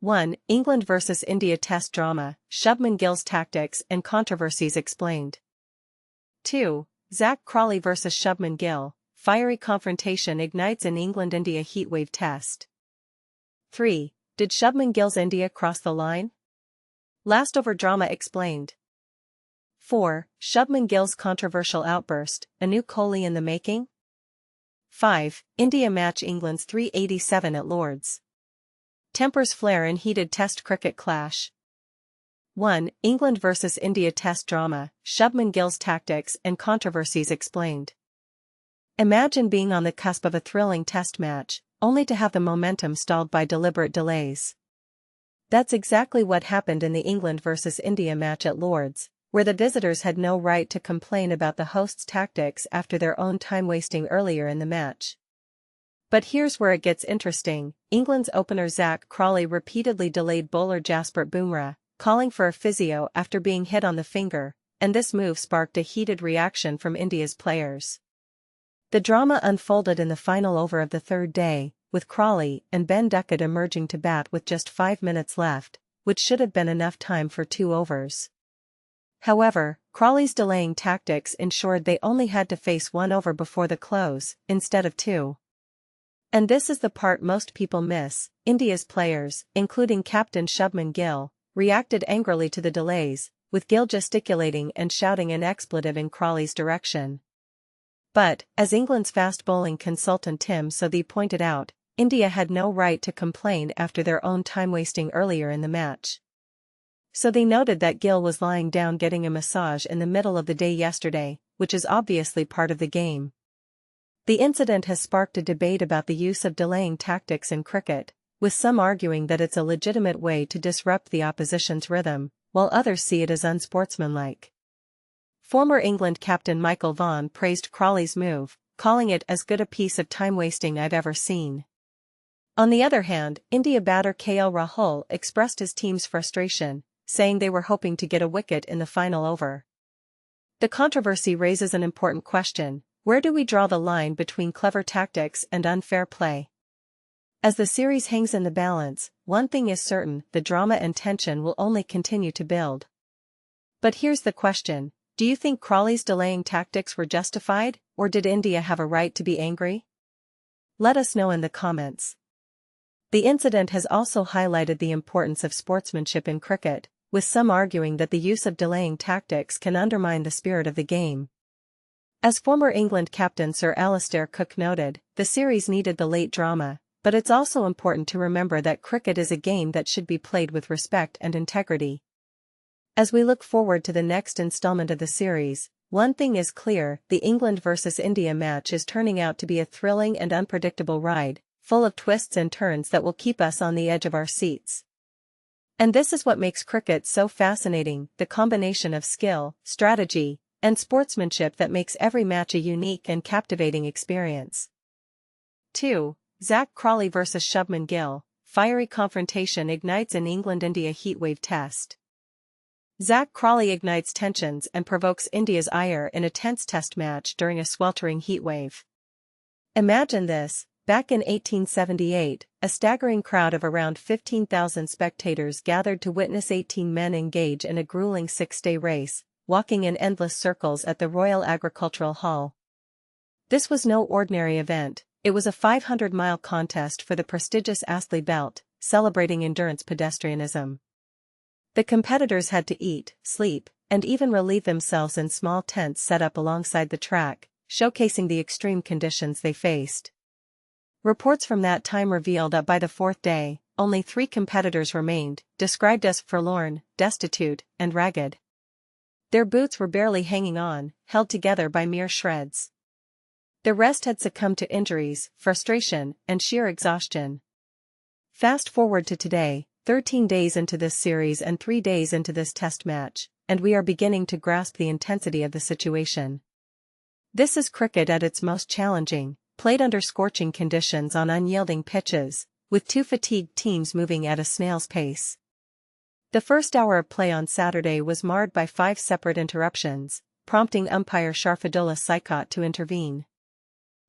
1. England vs India Test Drama, Shubman Gill's Tactics and Controversies Explained. 2. Crawley vs Shubman Gill, Fiery Confrontation Ignites in England-India Heatwave Test. 3. Did Shubman Gill's India cross the line? Last over drama explained. 4. Shubman Gill's controversial outburst, a new Kohli in the making? 5. India match England's 387 at Lord's. Tempers flare in heated Test cricket clash. 1. England vs India Test Drama, Shubman Gill's Tactics and Controversies Explained. Imagine being on the cusp of a thrilling Test match, only to have the momentum stalled by deliberate delays. That's exactly what happened in the England vs India match at Lord's, where the visitors had no right to complain about the hosts' tactics after their own time-wasting earlier in the match. But here's where it gets interesting. England's opener Crawley repeatedly delayed bowler Jasprit Bumrah, calling for a physio after being hit on the finger, and this move sparked a heated reaction from India's players. The drama unfolded in the final over of the third day, with Crawley and Ben Duckett emerging to bat with just 5 minutes left, which should have been enough time for 2 overs. However, Crawley's delaying tactics ensured they only had to face 1 over before the close, instead of 2. And this is the part most people miss. India's players, including captain Shubman Gill, reacted angrily to the delays, with Gill gesticulating and shouting an expletive in Crawley's direction. But, as England's fast bowling consultant Tim Southee pointed out, India had no right to complain after their own time-wasting earlier in the match. Southee noted that Gill was lying down getting a massage in the middle of the day yesterday, which is obviously part of the game. The incident has sparked a debate about the use of delaying tactics in cricket, with some arguing that it's a legitimate way to disrupt the opposition's rhythm, while others see it as unsportsmanlike. Former England captain Michael Vaughan praised Crawley's move, calling it as good a piece of time-wasting I've ever seen. On the other hand, India batter KL Rahul expressed his team's frustration, saying they were hoping to get a wicket in the final over. The controversy raises an important question: where do we draw the line between clever tactics and unfair play? As the series hangs in the balance, one thing is certain: the drama and tension will only continue to build. But here's the question: do you think Crawley's delaying tactics were justified, or did India have a right to be angry? Let us know in the comments. The incident has also highlighted the importance of sportsmanship in cricket, with some arguing that the use of delaying tactics can undermine the spirit of the game. As former England captain Sir Alastair Cook noted, the series needed the late drama, but it's also important to remember that cricket is a game that should be played with respect and integrity. As we look forward to the next installment of the series, one thing is clear: the England vs India match is turning out to be a thrilling and unpredictable ride, full of twists and turns that will keep us on the edge of our seats. And this is what makes cricket so fascinating: the combination of skill, strategy, and sportsmanship that makes every match a unique and captivating experience. 2. Crawley vs Shubman Gill, Fiery Confrontation Ignites in England-India Heatwave Test. Crawley ignites tensions and provokes India's ire in a tense Test match during a sweltering heatwave. Imagine this: back in 1878, a staggering crowd of around 15,000 spectators gathered to witness 18 men engage in a grueling 6-day race, walking in endless circles at the Royal Agricultural Hall. This was no ordinary event. It was a 500-mile contest for the prestigious Astley Belt, celebrating endurance pedestrianism. The competitors had to eat, sleep, and even relieve themselves in small tents set up alongside the track, showcasing the extreme conditions they faced. Reports from that time revealed that by the 4th day, only 3 competitors remained, described as forlorn, destitute, and ragged. Their boots were barely hanging on, held together by mere shreds. The rest had succumbed to injuries, frustration, and sheer exhaustion. Fast forward to today, 13 days into this series and 3 days into this Test match, and we are beginning to grasp the intensity of the situation. This is cricket at its most challenging, played under scorching conditions on unyielding pitches, with 2 fatigued teams moving at a snail's pace. The first hour of play on Saturday was marred by 5 separate interruptions, prompting umpire Sharfadullah Saikat to intervene.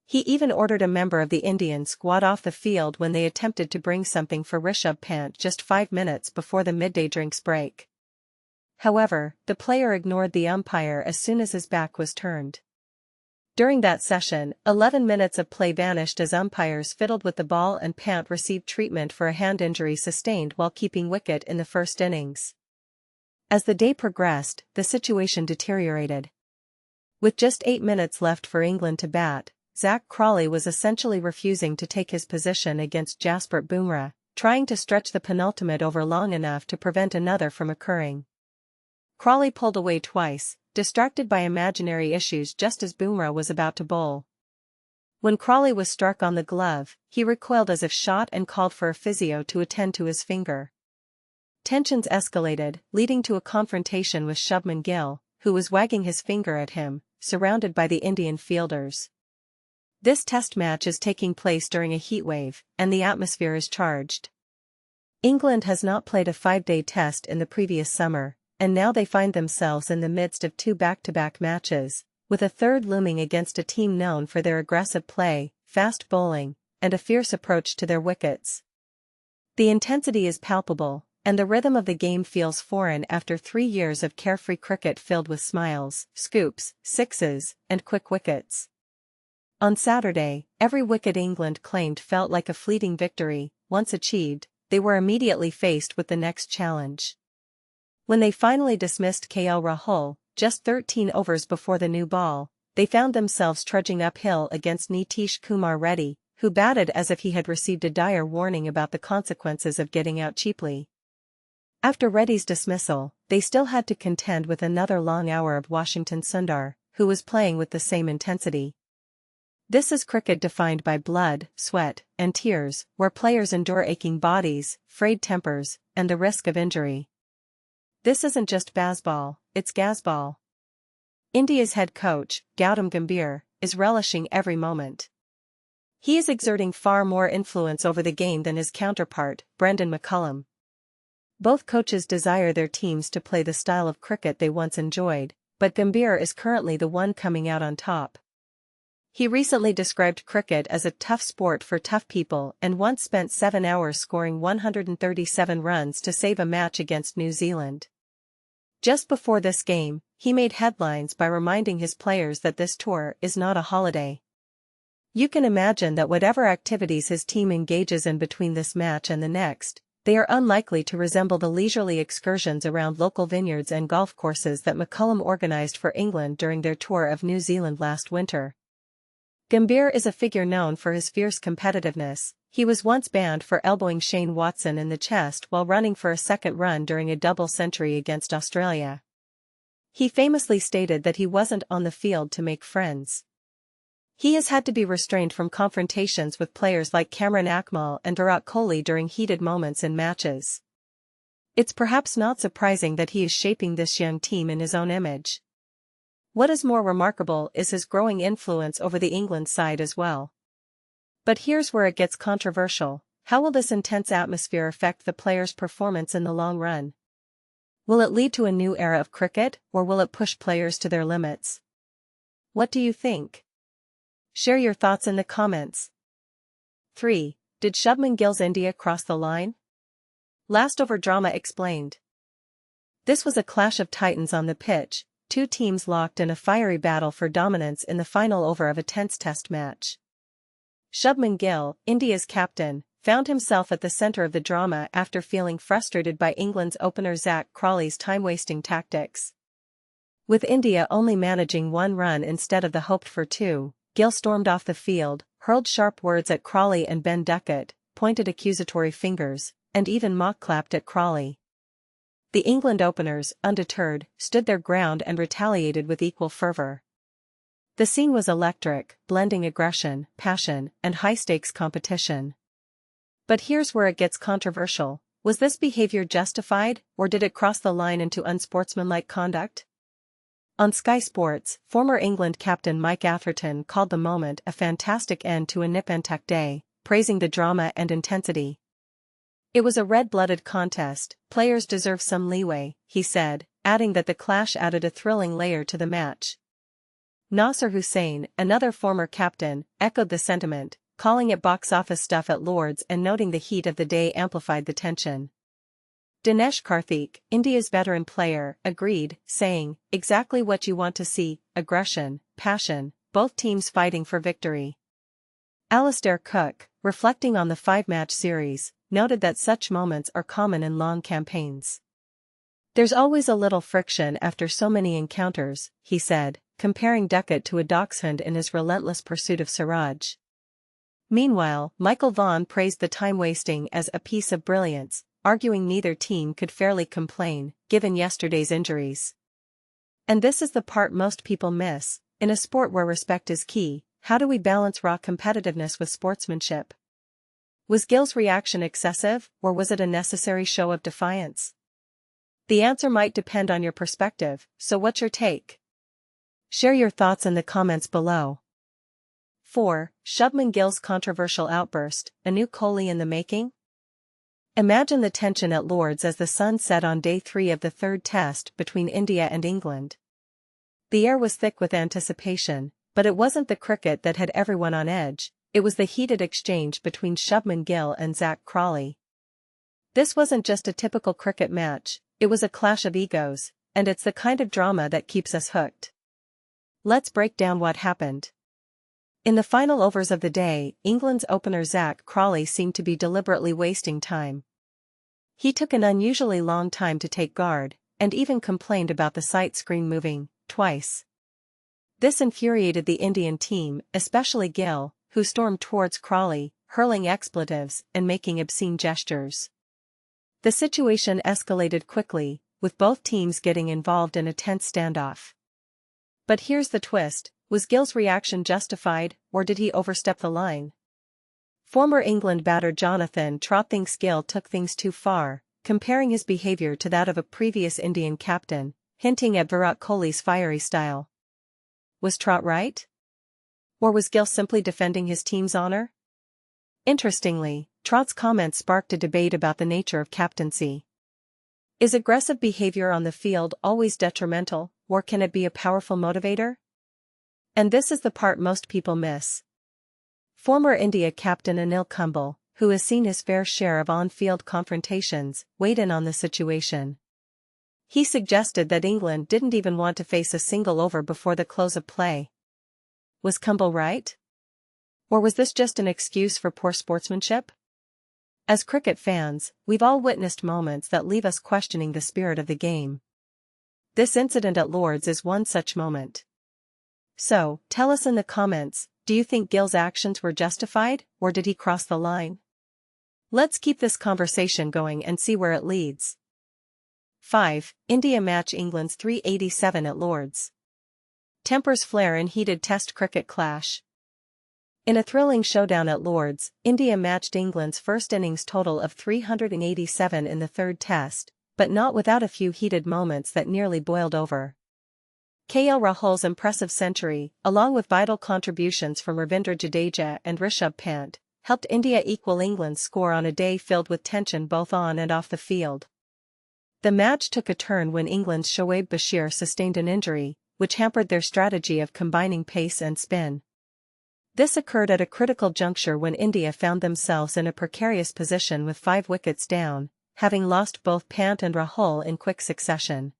He even ordered a member of the Indian squad off the field when they attempted to bring something for Rishabh Pant just 5 minutes before the midday drinks break. However, the player ignored the umpire as soon as his back was turned. During that session, 11 minutes of play vanished as umpires fiddled with the ball and Pant received treatment for a hand injury sustained while keeping wicket in the first innings. As the day progressed, the situation deteriorated. With just 8 minutes left for England to bat, Zach Crawley was essentially refusing to take his position against Jasprit Bumrah, trying to stretch the penultimate over long enough to prevent another from occurring. Crawley pulled away twice, distracted by imaginary issues just as Bumrah was about to bowl. When Crawley was struck on the glove, he recoiled as if shot and called for a physio to attend to his finger. Tensions escalated, leading to a confrontation with Shubman Gill, who was wagging his finger at him, surrounded by the Indian fielders. This test match is taking place during a heatwave, and the atmosphere is charged. England has not played a 5-day test in the previous summer, and now they find themselves in the midst of 2 back-to-back matches, with a third looming against a team known for their aggressive play, fast bowling, and a fierce approach to their wickets. The intensity is palpable, and the rhythm of the game feels foreign after 3 years of carefree cricket filled with smiles, scoops, sixes, and quick wickets. On Saturday, every wicket England claimed felt like a fleeting victory. Once achieved, they were immediately faced with the next challenge. When they finally dismissed KL Rahul, just 13 overs before the new ball, they found themselves trudging uphill against Nitish Kumar Reddy, who batted as if he had received a dire warning about the consequences of getting out cheaply. After Reddy's dismissal, they still had to contend with another long hour of Washington Sundar, who was playing with the same intensity. This is cricket defined by blood, sweat, and tears, where players endure aching bodies, frayed tempers, and the risk of injury. This isn't just baseball, it's gazball. India's head coach, Gautam Gambhir, is relishing every moment. He is exerting far more influence over the game than his counterpart, Brendan McCullum. Both coaches desire their teams to play the style of cricket they once enjoyed, but Gambhir is currently the one coming out on top. He recently described cricket as a tough sport for tough people and once spent 7 hours scoring 137 runs to save a match against New Zealand. Just before this game, he made headlines by reminding his players that this tour is not a holiday. You can imagine that whatever activities his team engages in between this match and the next, they are unlikely to resemble the leisurely excursions around local vineyards and golf courses that McCullum organized for England during their tour of New Zealand last winter. Gambhir is a figure known for his fierce competitiveness. He was once banned for elbowing Shane Watson in the chest while running for a second run during a double century against Australia. He famously stated that he wasn't on the field to make friends. He has had to be restrained from confrontations with players like Cameron Akmal and Virat Kohli during heated moments in matches. It's perhaps not surprising that he is shaping this young team in his own image. What is more remarkable is his growing influence over the England side as well. But here's where it gets controversial. How will this intense atmosphere affect the players' performance in the long run? Will it lead to a new era of cricket, or will it push players to their limits? What do you think? Share your thoughts in the comments. 3. Did Shubman Gill's India cross the line? Last over drama explained. This was a clash of titans on the pitch, 2 teams locked in a fiery battle for dominance in the final over of a tense test match. Shubman Gill, India's captain, found himself at the center of the drama after feeling frustrated by England's opener Zach Crawley's time-wasting tactics. With India only managing 1 run instead of the hoped-for 2, Gill stormed off the field, hurled sharp words at Crawley and Ben Duckett, pointed accusatory fingers, and even mock-clapped at Crawley. The England openers, undeterred, stood their ground and retaliated with equal fervor. The scene was electric, blending aggression, passion, and high-stakes competition. But here's where it gets controversial. Was this behavior justified, or did it cross the line into unsportsmanlike conduct? On Sky Sports, former England captain Mike Atherton called the moment a fantastic end to a nip-and-tuck day, praising the drama and intensity. It was a red-blooded contest, players deserve some leeway, he said, adding that the clash added a thrilling layer to the match. Nasser Hussain, another former captain, echoed the sentiment, calling it box office stuff at Lord's and noting the heat of the day amplified the tension. Dinesh Karthik, India's veteran player, agreed, saying, "Exactly what you want to see, aggression, passion, both teams fighting for victory." Alistair Cook, reflecting on the five-match series, noted that such moments are common in long campaigns. "There's always a little friction after so many encounters," he said, comparing Duckett to a dachshund in his relentless pursuit of Siraj. Meanwhile, Michael Vaughan praised the time-wasting as a piece of brilliance, arguing neither team could fairly complain, given yesterday's injuries. And this is the part most people miss: in a sport where respect is key, how do we balance raw competitiveness with sportsmanship? Was Gill's reaction excessive, or was it a necessary show of defiance? The answer might depend on your perspective, so what's your take? Share your thoughts in the comments below. 4. Shubman Gill's controversial outburst, a new Kohli in the making? Imagine the tension at Lord's as the sun set on day 3 of the third test between India and England. The air was thick with anticipation, but it wasn't the cricket that had everyone on edge, it was the heated exchange between Shubman Gill and Zach Crawley. This wasn't just a typical cricket match, it was a clash of egos, and it's the kind of drama that keeps us hooked. Let's break down what happened. In the final overs of the day, England's opener Zach Crawley seemed to be deliberately wasting time. He took an unusually long time to take guard, and even complained about the sight screen moving twice. This infuriated the Indian team, especially Gill, who stormed towards Crawley, hurling expletives and making obscene gestures. The situation escalated quickly, with both teams getting involved in a tense standoff. But here's the twist: was Gill's reaction justified, or did he overstep the line? Former England batter Jonathan Trott thinks Gill took things too far, comparing his behaviour to that of a previous Indian captain, hinting at Virat Kohli's fiery style. Was Trott right? Or was Gill simply defending his team's honour? Interestingly, Trott's comments sparked a debate about the nature of captaincy. Is aggressive behaviour on the field always detrimental, or can it be a powerful motivator? And this is the part most people miss. Former India captain Anil Kumble, who has seen his fair share of on-field confrontations, weighed in on the situation. He suggested that England didn't even want to face a single over before the close of play. Was Kumble right? Or was this just an excuse for poor sportsmanship? As cricket fans, we've all witnessed moments that leave us questioning the spirit of the game. This incident at Lord's is one such moment. So, tell us in the comments, do you think Gill's actions were justified, or did he cross the line? Let's keep this conversation going and see where it leads. 5. India match England's 387 at Lord's. Tempers flare in heated Test cricket clash. In a thrilling showdown at Lord's, India matched England's first innings total of 387 in the third Test, but not without a few heated moments that nearly boiled over. KL Rahul's impressive century, along with vital contributions from Ravindra Jadeja and Rishabh Pant, helped India equal England's score on a day filled with tension both on and off the field. The match took a turn when England's Shoaib Bashir sustained an injury, which hampered their strategy of combining pace and spin. This occurred at a critical juncture when India found themselves in a precarious position with 5 wickets down, having lost both Pant and Rahul in quick succession.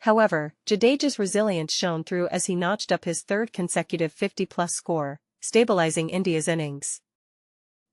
However, Jadeja's resilience shone through as he notched up his third consecutive 50-plus score, stabilizing India's innings.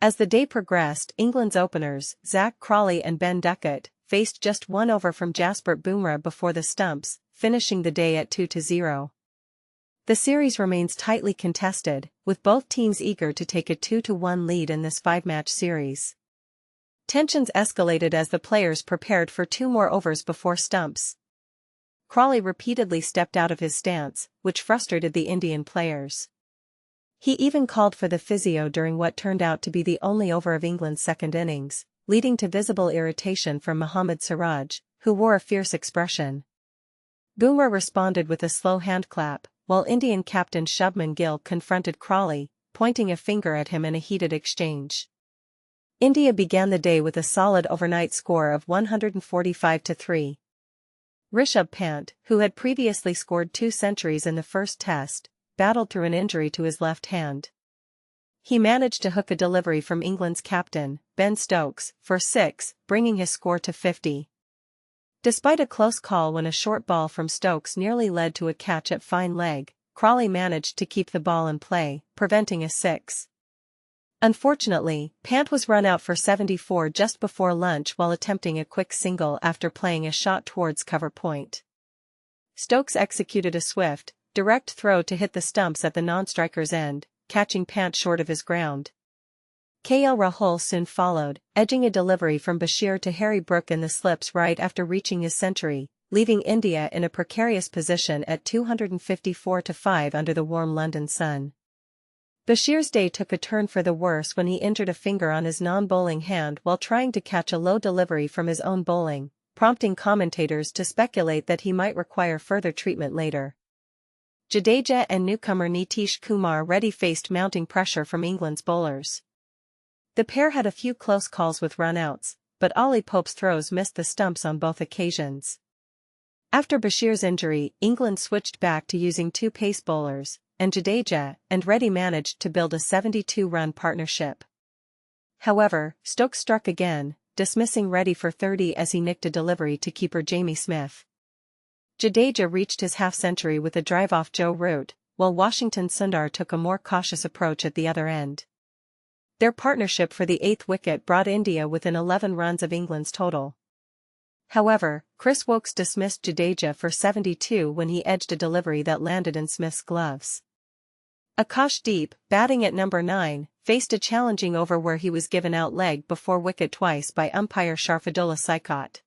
As the day progressed, England's openers, Zach Crawley and Ben Duckett, faced just one over from Jasprit Bumrah before the stumps, finishing the day at 2-0. The series remains tightly contested, with both teams eager to take a 2-1 lead in this 5-match series. Tensions escalated as the players prepared for 2 more overs before stumps. Crawley repeatedly stepped out of his stance, which frustrated the Indian players. He even called for the physio during what turned out to be the only over of England's second innings, leading to visible irritation from Mohammad Siraj, who wore a fierce expression. Bumrah responded with a slow handclap, while Indian captain Shubman Gill confronted Crawley, pointing a finger at him in a heated exchange. India began the day with a solid overnight score of 145-3. Rishabh Pant, who had previously scored 2 centuries in the first test, battled through an injury to his left hand. He managed to hook a delivery from England's captain, Ben Stokes, for 6, bringing his score to 50. Despite a close call when a short ball from Stokes nearly led to a catch at fine leg, Crawley managed to keep the ball in play, preventing a 6. Unfortunately, Pant was run out for 74 just before lunch while attempting a quick single after playing a shot towards cover point. Stokes executed a swift, direct throw to hit the stumps at the non-striker's end, catching Pant short of his ground. KL Rahul soon followed, edging a delivery from Bashir to Harry Brook in the slips right after reaching his century, leaving India in a precarious position at 254-5 under the warm London sun. Bashir's day took a turn for the worse when he injured a finger on his non-bowling hand while trying to catch a low delivery from his own bowling, prompting commentators to speculate that he might require further treatment later. Jadeja and newcomer Nitish Kumar Reddy faced mounting pressure from England's bowlers. The pair had a few close calls with run-outs, but Ollie Pope's throws missed the stumps on both occasions. After Bashir's injury, England switched back to using 2 pace bowlers, and Jadeja and Reddy managed to build a 72-run partnership. However, Stokes struck again, dismissing Reddy for 30 as he nicked a delivery to keeper Jamie Smith. Jadeja reached his half-century with a drive off Joe Root, while Washington Sundar took a more cautious approach at the other end. Their partnership for the 8th wicket brought India within 11 runs of England's total. However, Chris Woakes dismissed Jadeja for 72 when he edged a delivery that landed in Smith's gloves. Akash Deep, batting at number 9, faced a challenging over where he was given out leg before wicket twice by umpire Sharfadullah Saikot.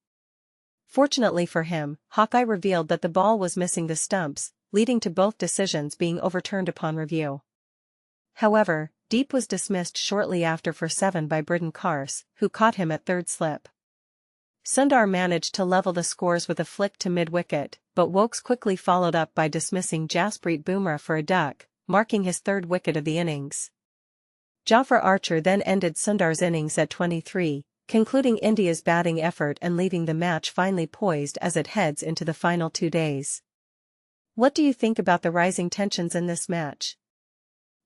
Fortunately for him, Hawkeye revealed that the ball was missing the stumps, leading to both decisions being overturned upon review. However, Deep was dismissed shortly after for 7 by Britton Cars, who caught him at third slip. Sundar managed to level the scores with a flick to mid-wicket, but Woakes quickly followed up by dismissing Jasprit Bumrah for a duck, marking his 3rd wicket of the innings. Jofra Archer then ended Sundar's innings at 23, concluding India's batting effort and leaving the match finely poised as it heads into the final 2 days. What do you think about the rising tensions in this match?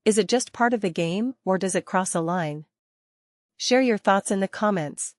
Is it just part of the game, or does it cross a line? Share your thoughts in the comments.